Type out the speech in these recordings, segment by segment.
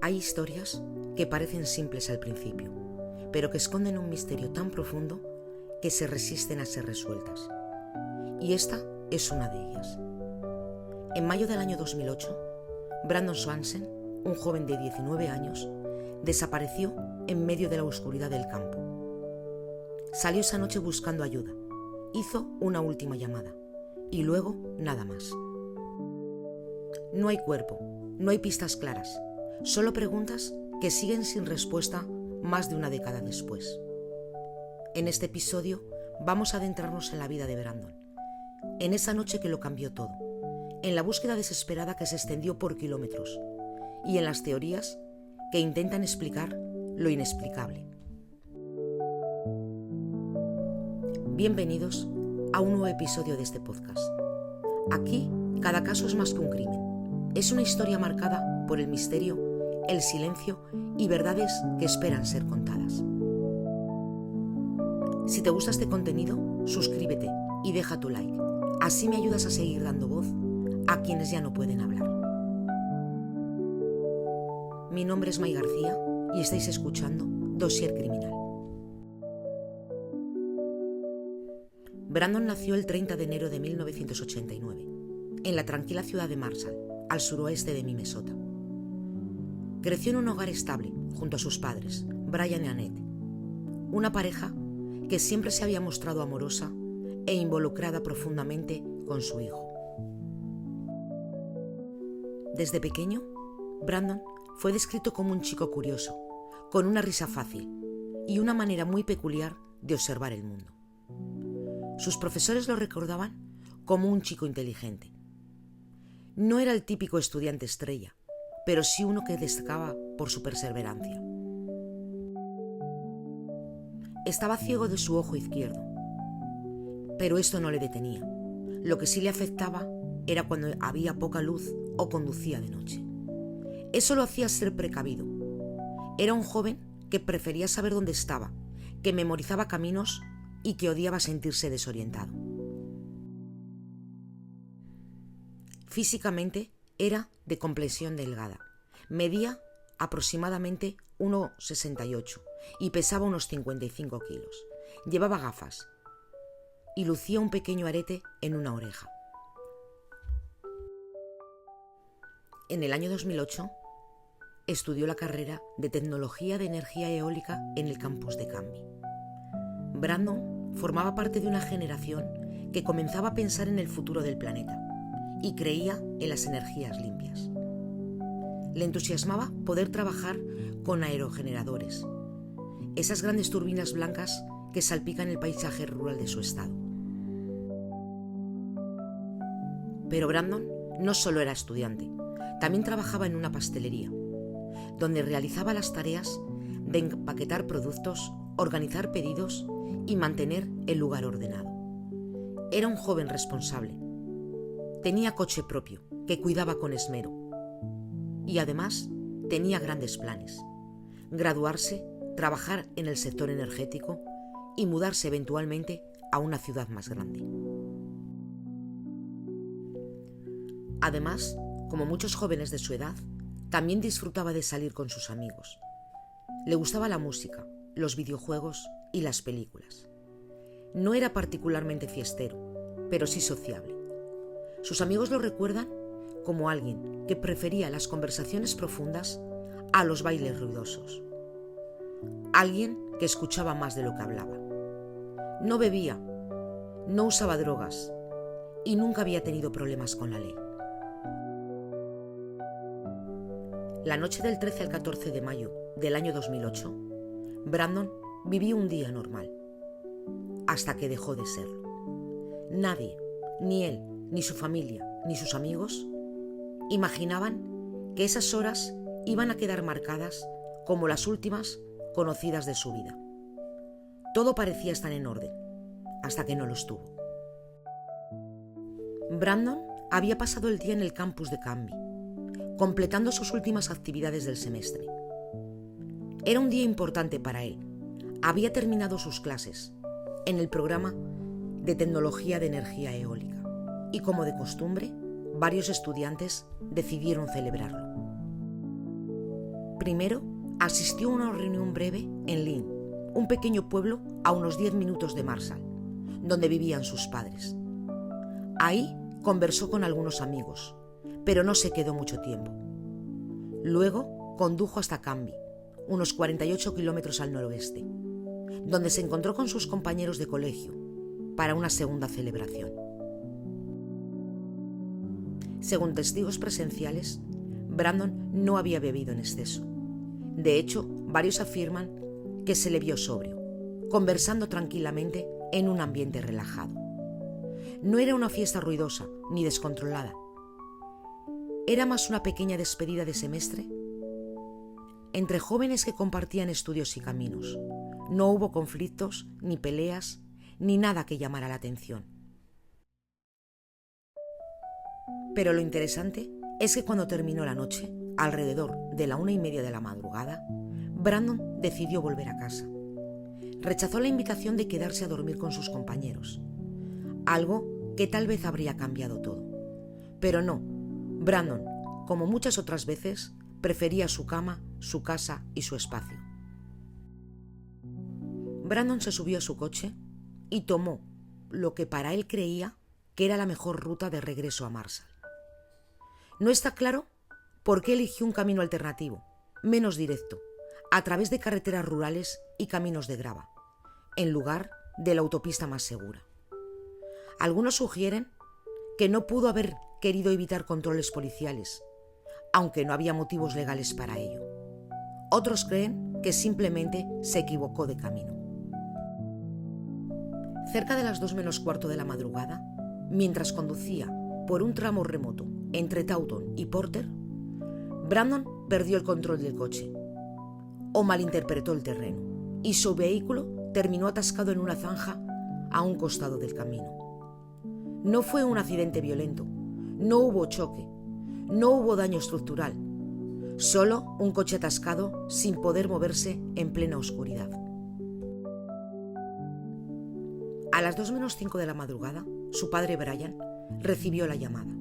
Hay historias que parecen simples al principio, pero que esconden un misterio tan profundo que se resisten a ser resueltas. Y esta es una de ellas. En mayo del año 2008, Brandon Swanson, un joven de 19 años, desapareció en medio de la oscuridad del campo. Salió esa noche buscando ayuda, hizo una última llamada y luego nada más. No hay cuerpo, no hay pistas claras, solo preguntas que siguen sin respuesta más de una década después. En este episodio vamos a adentrarnos en la vida de Brandon, en esa noche que lo cambió todo, en la búsqueda desesperada que se extendió por kilómetros y en las teorías que intentan explicar lo inexplicable. Bienvenidos a un nuevo episodio de este podcast. Aquí, cada caso es más que un crimen. Es una historia marcada por el misterio, el silencio y verdades que esperan ser contadas. Si te gusta este contenido, suscríbete y deja tu like. Así me ayudas a seguir dando voz a quienes ya no pueden hablar. Mi nombre es May García y estáis escuchando Dossier Criminal. Brandon nació el 30 de enero de 1989, en la tranquila ciudad de Marshall, al suroeste de Minnesota. Creció en un hogar estable, junto a sus padres, Brian y Annette, una pareja que siempre se había mostrado amorosa e involucrada profundamente con su hijo. Desde pequeño, Brandon fue descrito como un chico curioso, con una risa fácil y una manera muy peculiar de observar el mundo. Sus profesores lo recordaban como un chico inteligente. No era el típico estudiante estrella, pero sí uno que destacaba por su perseverancia. Estaba ciego de su ojo izquierdo, pero esto no le detenía. Lo que sí le afectaba era cuando había poca luz o conducía de noche. Eso lo hacía ser precavido. Era un joven que prefería saber dónde estaba, que memorizaba caminos y que odiaba sentirse desorientado. Físicamente era de complexión delgada. Medía aproximadamente 1,68 y pesaba unos 55 kilos. Llevaba gafas y lucía un pequeño arete en una oreja. En el año 2008 estudió la carrera de Tecnología de Energía Eólica en el campus de Canby. Brandon formaba parte de una generación que comenzaba a pensar en el futuro del planeta y creía en las energías limpias. Le entusiasmaba poder trabajar con aerogeneradores, esas grandes turbinas blancas que salpican el paisaje rural de su estado. Pero Brandon no solo era estudiante, también trabajaba en una pastelería, donde realizaba las tareas de empaquetar productos, organizar pedidos y mantener el lugar ordenado. Era un joven responsable. Tenía coche propio, que cuidaba con esmero. Y además tenía grandes planes: graduarse, trabajar en el sector energético y mudarse eventualmente a una ciudad más grande. Además, como muchos jóvenes de su edad, también disfrutaba de salir con sus amigos. Le gustaba la música, los videojuegos y las películas. No era particularmente fiestero, pero sí sociable. Sus amigos lo recuerdan como alguien que prefería las conversaciones profundas a los bailes ruidosos. Alguien que escuchaba más de lo que hablaba. No bebía, no usaba drogas y nunca había tenido problemas con la ley. La noche del 13 al 14 de mayo del año 2008, Brandon vivió un día normal, hasta que dejó de serlo. Nadie, ni él, ni su familia, ni sus amigos, imaginaban que esas horas iban a quedar marcadas como las últimas conocidas de su vida. Todo parecía estar en orden, hasta que no lo estuvo. Brandon había pasado el día en el campus de Canby, completando sus últimas actividades del semestre. Era un día importante para él. Había terminado sus clases en el programa de Tecnología de Energía Eólica y, como de costumbre, varios estudiantes decidieron celebrarlo. Primero, asistió a una reunión breve en Lynn, un pequeño pueblo a unos 10 minutos de Marshall, donde vivían sus padres. Ahí conversó con algunos amigos, pero no se quedó mucho tiempo. Luego condujo hasta Canby, unos 48 kilómetros al noroeste, donde se encontró con sus compañeros de colegio para una segunda celebración. Según testigos presenciales, Brandon no había bebido en exceso. De hecho, varios afirman que se le vio sobrio, conversando tranquilamente en un ambiente relajado. No era una fiesta ruidosa ni descontrolada. Era más una pequeña despedida de semestre entre jóvenes que compartían estudios y caminos. No hubo conflictos, ni peleas, ni nada que llamara la atención. Pero lo interesante es que cuando terminó la noche, alrededor de la 1:30 de la madrugada, Brandon decidió volver a casa. Rechazó la invitación de quedarse a dormir con sus compañeros, algo que tal vez habría cambiado todo. Pero no, Brandon, como muchas otras veces, prefería su cama, su casa y su espacio. Brandon se subió a su coche y tomó lo que para él creía que era la mejor ruta de regreso a Marshall. No está claro por qué eligió un camino alternativo, menos directo, a través de carreteras rurales y caminos de grava, en lugar de la autopista más segura. Algunos sugieren que no pudo haber querido evitar controles policiales, aunque no había motivos legales para ello. Otros creen que simplemente se equivocó de camino. Cerca de las 2:45 de la madrugada, mientras conducía por un tramo remoto entre Taunton y Porter, Brandon perdió el control del coche o malinterpretó el terreno y su vehículo terminó atascado en una zanja a un costado del camino. No fue un accidente violento, no hubo choque, no hubo daño estructural, solo un coche atascado sin poder moverse en plena oscuridad. A las 2:05 de la madrugada, su padre Brian recibió la llamada.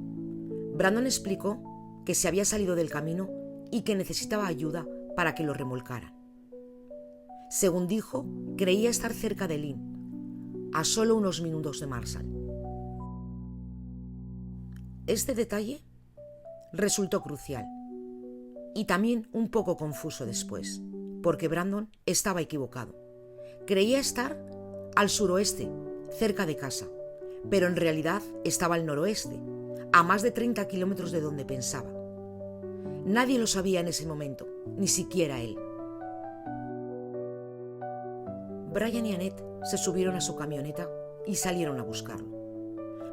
Brandon explicó que se había salido del camino y que necesitaba ayuda para que lo remolcaran. Según dijo, creía estar cerca de Lynn, a solo unos minutos de Marshall. Este detalle resultó crucial y también un poco confuso después, porque Brandon estaba equivocado. Creía estar al suroeste, cerca de casa, pero en realidad estaba al noroeste, a más de 30 kilómetros de donde pensaba. Nadie lo sabía en ese momento, ni siquiera él. Brian y Annette se subieron a su camioneta y salieron a buscarlo.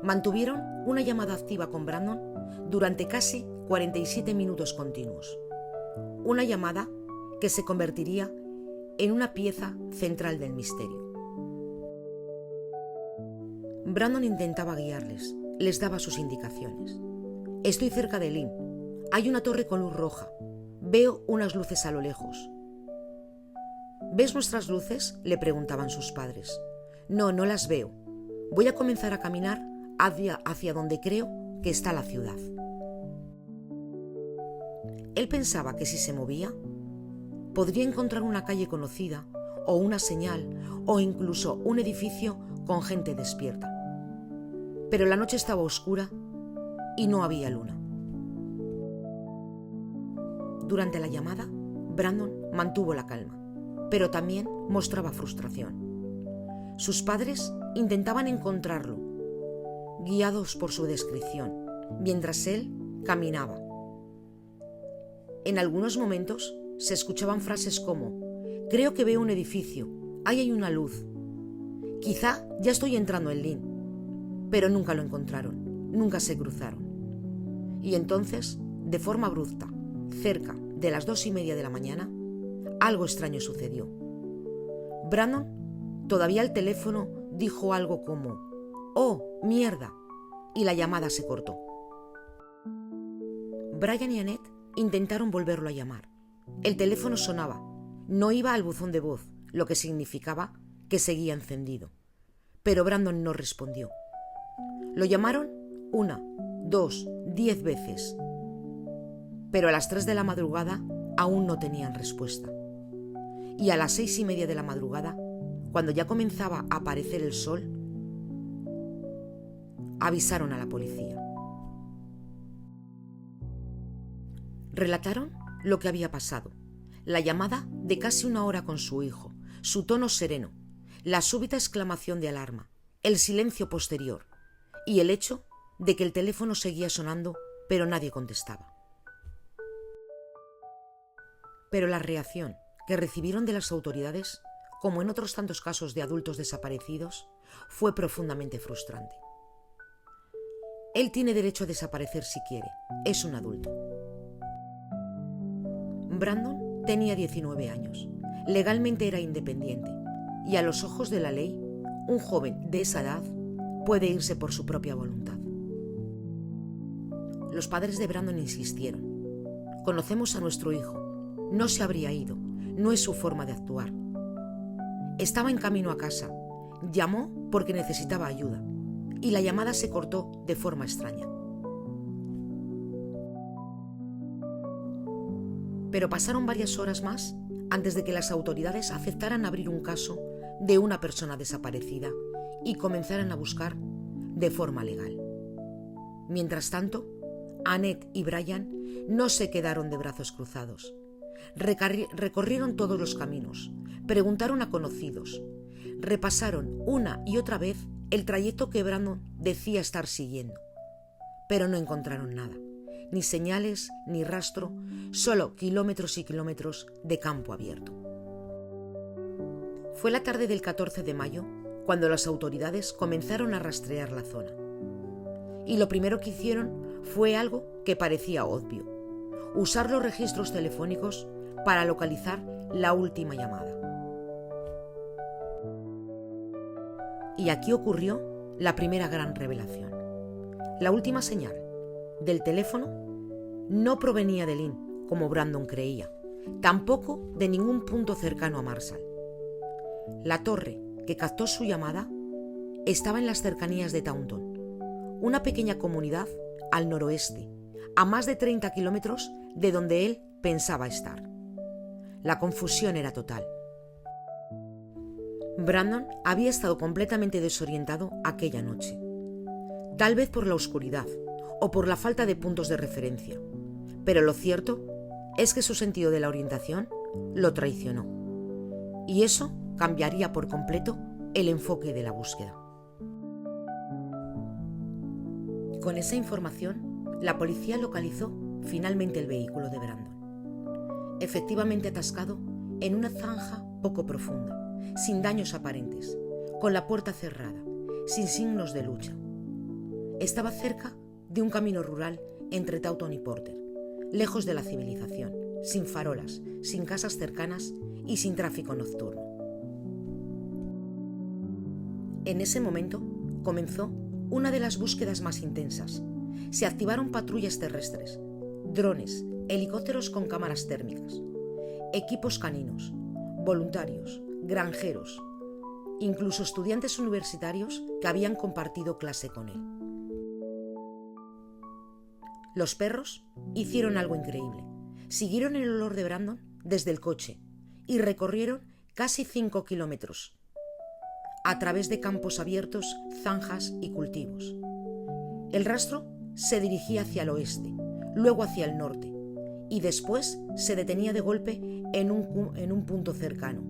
Mantuvieron una llamada activa con Brandon durante casi 47 minutos continuos. Una llamada que se convertiría en una pieza central del misterio. Brandon intentaba guiarles, les daba sus indicaciones. Estoy cerca de Lynn. Hay una torre con luz roja. Veo unas luces a lo lejos. ¿Ves nuestras luces?, le preguntaban sus padres. No, no las veo. Voy a comenzar a caminar hacia donde creo que está la ciudad. Él pensaba que si se movía, podría encontrar una calle conocida, o una señal, o incluso un edificio con gente despierta. Pero la noche estaba oscura y no había luna. Durante la llamada, Brandon mantuvo la calma, pero también mostraba frustración. Sus padres intentaban encontrarlo, guiados por su descripción, mientras él caminaba. En algunos momentos se escuchaban frases como: creo que veo un edificio, ahí hay una luz. Quizá ya estoy entrando en Lynn, pero nunca lo encontraron, nunca se cruzaron. Y entonces, de forma abrupta, cerca de las 2:30 de la mañana, algo extraño sucedió. Brandon, todavía al teléfono, dijo algo como: «¡Oh, mierda!», y la llamada se cortó. Brian y Annette intentaron volverlo a llamar. El teléfono sonaba, no iba al buzón de voz, lo que significaba que seguía encendido. Pero Brandon no respondió. Lo llamaron 1, 2, 10 veces. Pero a las 3 de la madrugada aún no tenían respuesta. Y a las 6:30 de la madrugada, cuando ya comenzaba a aparecer el sol, avisaron a la policía. Relataron lo que había pasado, la llamada de casi 1 hora con su hijo, su tono sereno, la súbita exclamación de alarma, el silencio posterior y el hecho de que el teléfono seguía sonando pero nadie contestaba. Pero la reacción que recibieron de las autoridades, como en otros tantos casos de adultos desaparecidos, fue profundamente frustrante. Él tiene derecho a desaparecer si quiere, es un adulto. Brandon tenía 19 años, legalmente era independiente y a los ojos de la ley, un joven de esa edad puede irse por su propia voluntad. Los padres de Brandon insistieron. Conocemos a nuestro hijo, no se habría ido, no es su forma de actuar. Estaba en camino a casa, llamó porque necesitaba ayuda y la llamada se cortó de forma extraña. Pero pasaron varias horas más antes de que las autoridades aceptaran abrir un caso de una persona desaparecida y comenzaran a buscar de forma legal. Mientras tanto, Annette y Brian no se quedaron de brazos cruzados. Recorrieron todos los caminos, preguntaron a conocidos, repasaron una y otra vez el trayecto que Brandon decía estar siguiendo, pero no encontraron nada. Ni señales, ni rastro, solo kilómetros y kilómetros de campo abierto. Fue la tarde del 14 de mayo cuando las autoridades comenzaron a rastrear la zona. Y lo primero que hicieron fue algo que parecía obvio: usar los registros telefónicos para localizar la última llamada. Y aquí ocurrió la primera gran revelación. La última señal del teléfono no provenía de Lynn, como Brandon creía, tampoco de ningún punto cercano a Marshall. La torre que captó su llamada estaba en las cercanías de Taunton, una pequeña comunidad al noroeste, a más de 30 kilómetros de donde él pensaba estar. La confusión era total. Brandon había estado completamente desorientado aquella noche, tal vez por la oscuridad o por la falta de puntos de referencia, pero lo cierto es que su sentido de la orientación lo traicionó, y eso cambiaría por completo el enfoque de la búsqueda. Con esa información, la policía localizó finalmente el vehículo de Brandon, efectivamente atascado en una zanja poco profunda, sin daños aparentes, con la puerta cerrada, sin signos de lucha. Estaba cerca de un camino rural entre Taunton y Porter, lejos de la civilización, sin farolas, sin casas cercanas y sin tráfico nocturno. En ese momento comenzó una de las búsquedas más intensas. Se activaron patrullas terrestres, drones, helicópteros con cámaras térmicas, equipos caninos, voluntarios, granjeros, incluso estudiantes universitarios que habían compartido clase con él. Los perros hicieron algo increíble. Siguieron el olor de Brandon desde el coche y recorrieron casi 5 kilómetros a través de campos abiertos, zanjas y cultivos. El rastro se dirigía hacia el oeste, luego hacia el norte, y después se detenía de golpe en un punto cercano,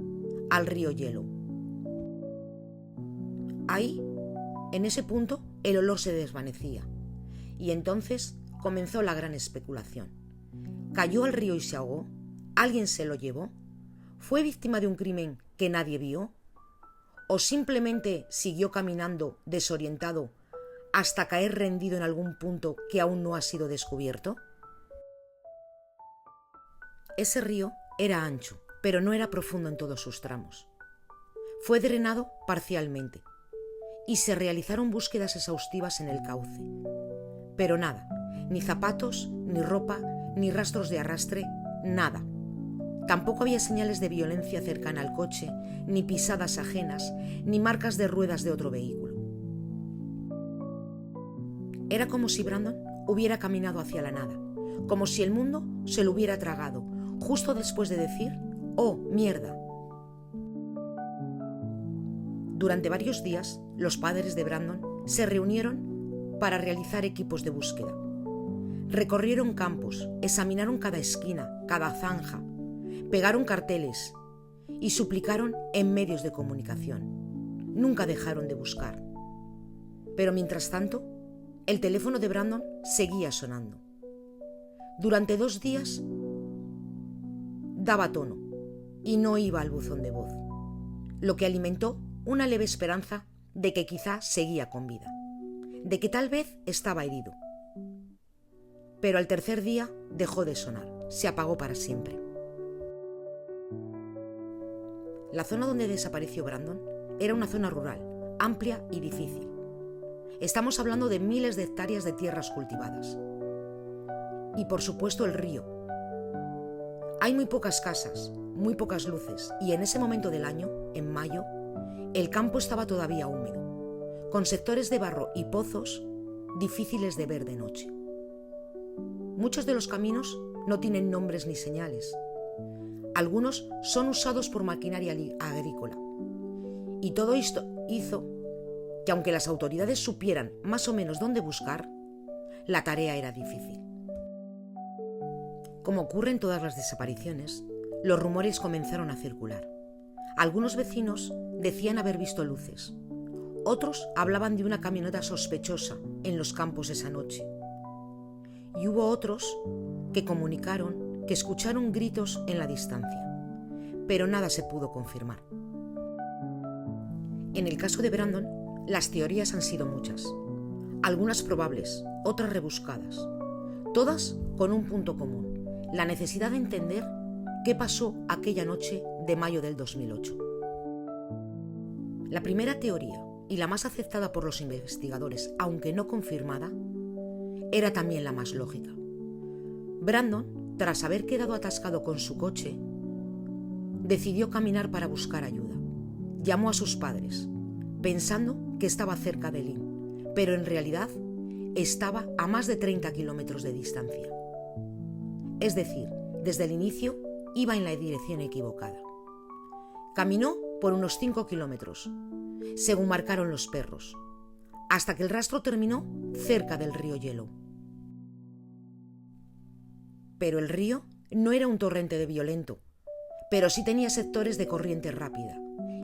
al río Yellow. Ahí, en ese punto, el olor se desvanecía, y entonces comenzó la gran especulación. ¿Cayó al río y se ahogó? ¿Alguien se lo llevó? ¿Fue víctima de un crimen que nadie vio? ¿O simplemente siguió caminando desorientado hasta caer rendido en algún punto que aún no ha sido descubierto? Ese río era ancho, pero no era profundo en todos sus tramos. Fue drenado parcialmente y se realizaron búsquedas exhaustivas en el cauce. Pero nada, ni zapatos, ni ropa, ni rastros de arrastre, nada. Tampoco había señales de violencia cercana al coche, ni pisadas ajenas, ni marcas de ruedas de otro vehículo. Era como si Brandon hubiera caminado hacia la nada, como si el mundo se lo hubiera tragado, justo después de decir «¡Oh, mierda!». Durante varios días, los padres de Brandon se reunieron para realizar equipos de búsqueda. Recorrieron campos, examinaron cada esquina, cada zanja, pegaron carteles y suplicaron en medios de comunicación. Nunca dejaron de buscar. Pero mientras tanto, el teléfono de Brandon seguía sonando. Durante 2 días daba tono y no iba al buzón de voz, lo que alimentó una leve esperanza de que quizá seguía con vida, de que tal vez estaba herido. Pero al tercer día dejó de sonar, se apagó para siempre. La zona donde desapareció Brandon era una zona rural, amplia y difícil. Estamos hablando de miles de hectáreas de tierras cultivadas. Y por supuesto el río. Hay muy pocas casas, muy pocas luces, y en ese momento del año, en mayo, el campo estaba todavía húmedo, con sectores de barro y pozos difíciles de ver de noche. Muchos de los caminos no tienen nombres ni señales. Algunos son usados por maquinaria agrícola. Y todo esto hizo que, aunque las autoridades supieran más o menos dónde buscar, la tarea era difícil. Como ocurre en todas las desapariciones, los rumores comenzaron a circular. Algunos vecinos decían haber visto luces. Otros hablaban de una camioneta sospechosa en los campos esa noche. Y hubo otros que comunicaron que escucharon gritos en la distancia, pero nada se pudo confirmar. En el caso de Brandon, las teorías han sido muchas, algunas probables, otras rebuscadas, todas con un punto común: la necesidad de entender qué pasó aquella noche de mayo del 2008. La primera teoría, y la más aceptada por los investigadores, aunque no confirmada, era también la más lógica. Brandon, tras haber quedado atascado con su coche, decidió caminar para buscar ayuda. Llamó a sus padres, pensando que estaba cerca de Lynn, pero en realidad estaba a más de 30 kilómetros de distancia. Es decir, desde el inicio iba en la dirección equivocada. Caminó por unos 5 kilómetros, según marcaron los perros, hasta que el rastro terminó cerca del río Yellow. Pero el río no era un torrente de violento, pero sí tenía sectores de corriente rápida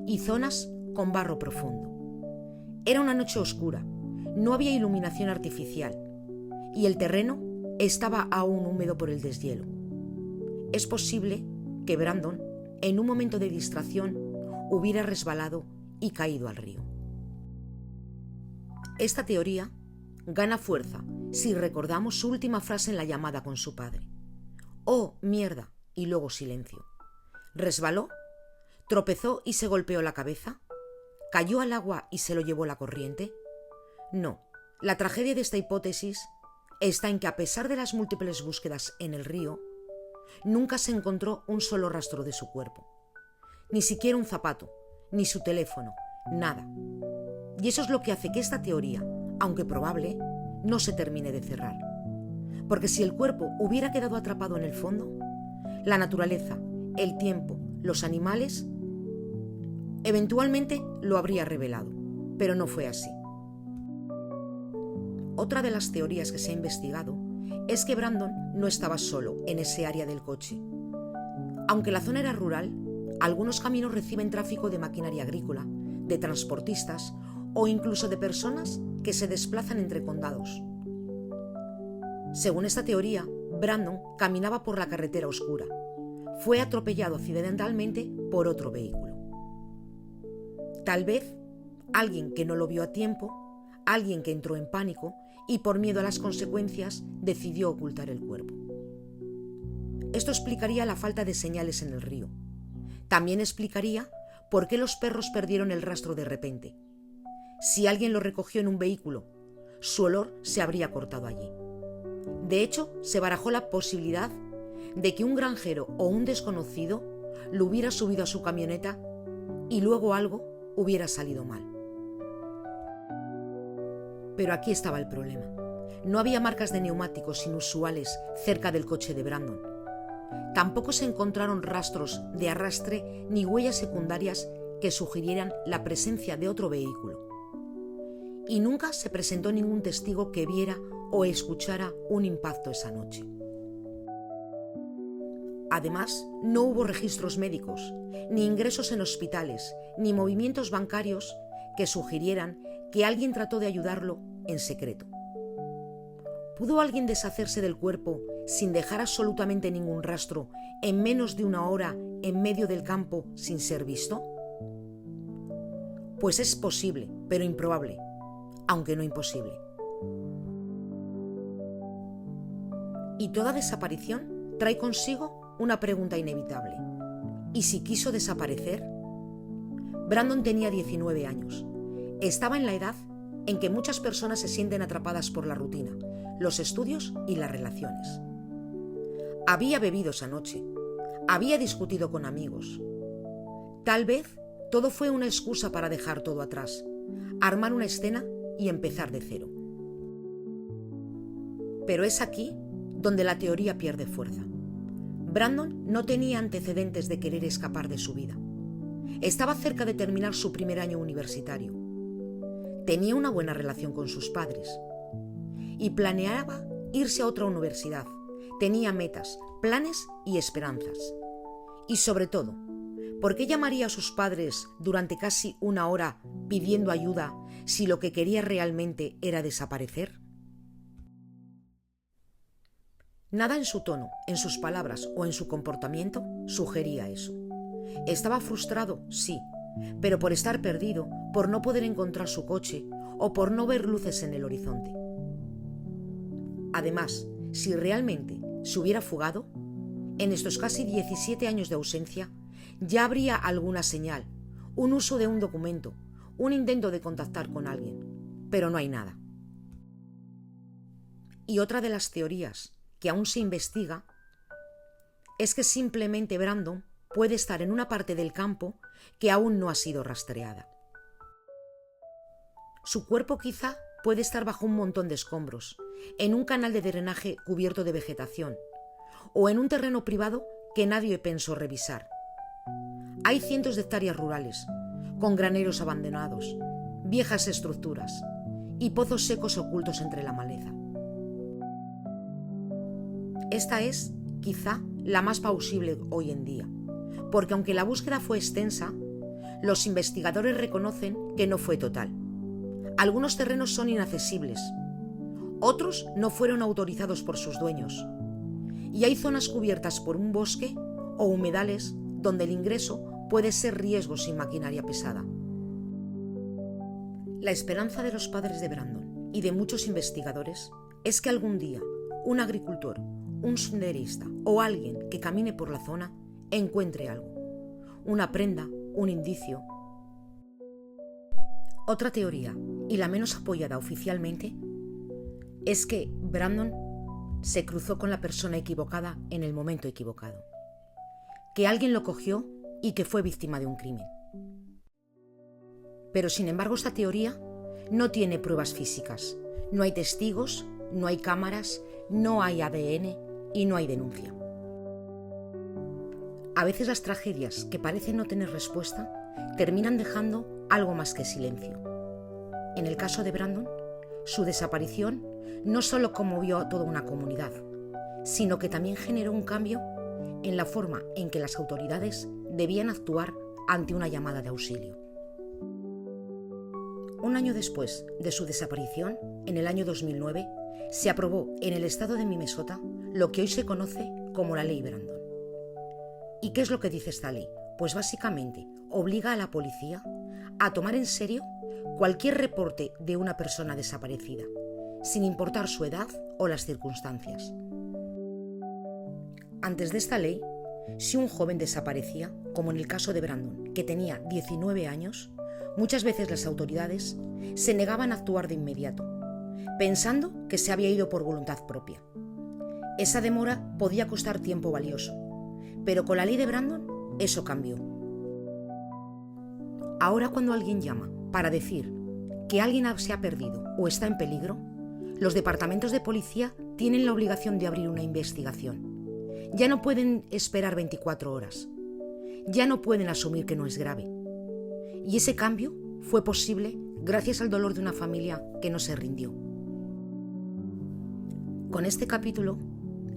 y zonas con barro profundo. Era una noche oscura, no había iluminación artificial y el terreno estaba aún húmedo por el deshielo. Es posible que Brandon, en un momento de distracción, hubiera resbalado y caído al río. Esta teoría gana fuerza si recordamos su última frase en la llamada con su padre: «Oh, mierda», y luego silencio. ¿Resbaló? ¿Tropezó y se golpeó la cabeza? ¿Cayó al agua y se lo llevó la corriente? No, la tragedia de esta hipótesis está en que, a pesar de las múltiples búsquedas en el río, nunca se encontró un solo rastro de su cuerpo. Ni siquiera un zapato, ni su teléfono, nada. Y eso es lo que hace que esta teoría, aunque probable, no se termine de cerrar. Porque si el cuerpo hubiera quedado atrapado en el fondo, la naturaleza, el tiempo, los animales, eventualmente lo habría revelado, pero no fue así. Otra de las teorías que se ha investigado es que Brandon no estaba solo en ese área del coche. Aunque la zona era rural, algunos caminos reciben tráfico de maquinaria agrícola, de transportistas o incluso de personas que se desplazan entre condados. Según esta teoría, Brandon caminaba por la carretera oscura. Fue atropellado accidentalmente por otro vehículo. Tal vez alguien que no lo vio a tiempo, alguien que entró en pánico y por miedo a las consecuencias decidió ocultar el cuerpo. Esto explicaría la falta de señales en el río. También explicaría por qué los perros perdieron el rastro de repente. Si alguien lo recogió en un vehículo, su olor se habría cortado allí. De hecho, se barajó la posibilidad de que un granjero o un desconocido lo hubiera subido a su camioneta y luego algo hubiera salido mal. Pero aquí estaba el problema. No había marcas de neumáticos inusuales cerca del coche de Brandon. tampoco se encontraron rastros de arrastre ni huellas secundarias que sugirieran la presencia de otro vehículo. Y nunca se presentó ningún testigo que viera o escuchara un impacto esa noche. Además, no hubo registros médicos, ni ingresos en hospitales, ni movimientos bancarios que sugirieran que alguien trató de ayudarlo en secreto. ¿Pudo alguien deshacerse del cuerpo sin dejar absolutamente ningún rastro en menos de una hora en medio del campo sin ser visto? Pues es posible, pero improbable, aunque no imposible. Y toda desaparición trae consigo una pregunta inevitable. ¿Y si quiso desaparecer? Brandon tenía 19 años. Estaba en la edad en que muchas personas se sienten atrapadas por la rutina, los estudios y las relaciones. Había bebido esa noche. Había discutido con amigos. Tal vez todo fue una excusa para dejar todo atrás, armar una escena y empezar de cero. Pero es aquí donde la teoría pierde fuerza. Brandon no tenía antecedentes de querer escapar de su vida. Estaba cerca de terminar su primer año universitario. Tenía una buena relación con sus padres y planeaba irse a otra universidad. Tenía metas, planes y esperanzas. Y sobre todo, ¿por qué llamaría a sus padres durante casi una hora pidiendo ayuda si lo que quería realmente era desaparecer? Nada en su tono, en sus palabras o en su comportamiento sugería eso. Estaba frustrado, sí, pero por estar perdido, por no poder encontrar su coche o por no ver luces en el horizonte. Además, si realmente se hubiera fugado, en estos casi 17 años de ausencia, ya habría alguna señal, un uso de un documento, un intento de contactar con alguien, pero no hay nada. Y otra de las teorías que aún se investiga es que simplemente Brandon puede estar en una parte del campo que aún no ha sido rastreada. Su cuerpo quizá puede estar bajo un montón de escombros, en un canal de drenaje cubierto de vegetación, o en un terreno privado que nadie pensó revisar. Hay cientos de hectáreas rurales, con graneros abandonados, viejas estructuras y pozos secos ocultos entre la maleza. Esta es, quizá, la más plausible hoy en día, porque aunque la búsqueda fue extensa, los investigadores reconocen que no fue total. Algunos terrenos son inaccesibles, otros no fueron autorizados por sus dueños, y hay zonas cubiertas por un bosque o humedales donde el ingreso puede ser riesgo sin maquinaria pesada. La esperanza de los padres de Brandon y de muchos investigadores es que algún día un agricultor, un senderista o alguien que camine por la zona encuentre algo, una prenda, un indicio. Otra teoría, y la menos apoyada oficialmente, es que Brandon se cruzó con la persona equivocada en el momento equivocado, que alguien lo cogió y que fue víctima de un crimen. Pero sin embargo esta teoría no tiene pruebas físicas, no hay testigos, no hay cámaras, no hay ADN y no hay denuncia. A veces las tragedias que parecen no tener respuesta terminan dejando algo más que silencio. En el caso de Brandon, su desaparición no solo conmovió a toda una comunidad, sino que también generó un cambio en la forma en que las autoridades debían actuar ante una llamada de auxilio. Un año después de su desaparición, en el año 2009, se aprobó en el estado de Minnesota lo que hoy se conoce como la Ley Brandon. ¿Y qué es lo que dice esta ley? Pues básicamente obliga a la policía a tomar en serio cualquier reporte de una persona desaparecida, sin importar su edad o las circunstancias. Antes de esta ley, si un joven desaparecía, como en el caso de Brandon, que tenía 19 años, muchas veces las autoridades se negaban a actuar de inmediato, pensando que se había ido por voluntad propia. Esa demora podía costar tiempo valioso, pero con la ley de Brandon eso cambió. Ahora cuando alguien llama para decir que alguien se ha perdido o está en peligro, los departamentos de policía tienen la obligación de abrir una investigación, Ya no pueden esperar 24 horas. Ya no pueden asumir que no es grave. Y ese cambio fue posible gracias al dolor de una familia que no se rindió. Con este capítulo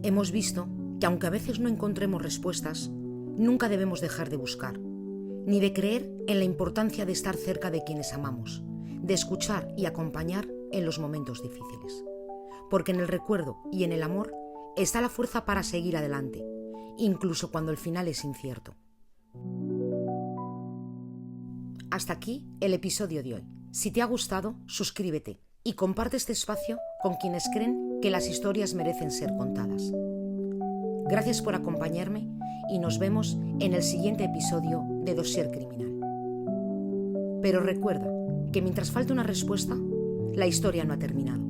hemos visto que aunque a veces no encontremos respuestas, nunca debemos dejar de buscar, ni de creer en la importancia de estar cerca de quienes amamos, de escuchar y acompañar en los momentos difíciles. Porque en el recuerdo y en el amor está la fuerza para seguir adelante, incluso cuando el final es incierto. Hasta aquí el episodio de hoy. Si te ha gustado, suscríbete y comparte este espacio con quienes creen que las historias merecen ser contadas. Gracias por acompañarme y nos vemos en el siguiente episodio de Dossier Criminal. Pero recuerda que mientras falte una respuesta, la historia no ha terminado.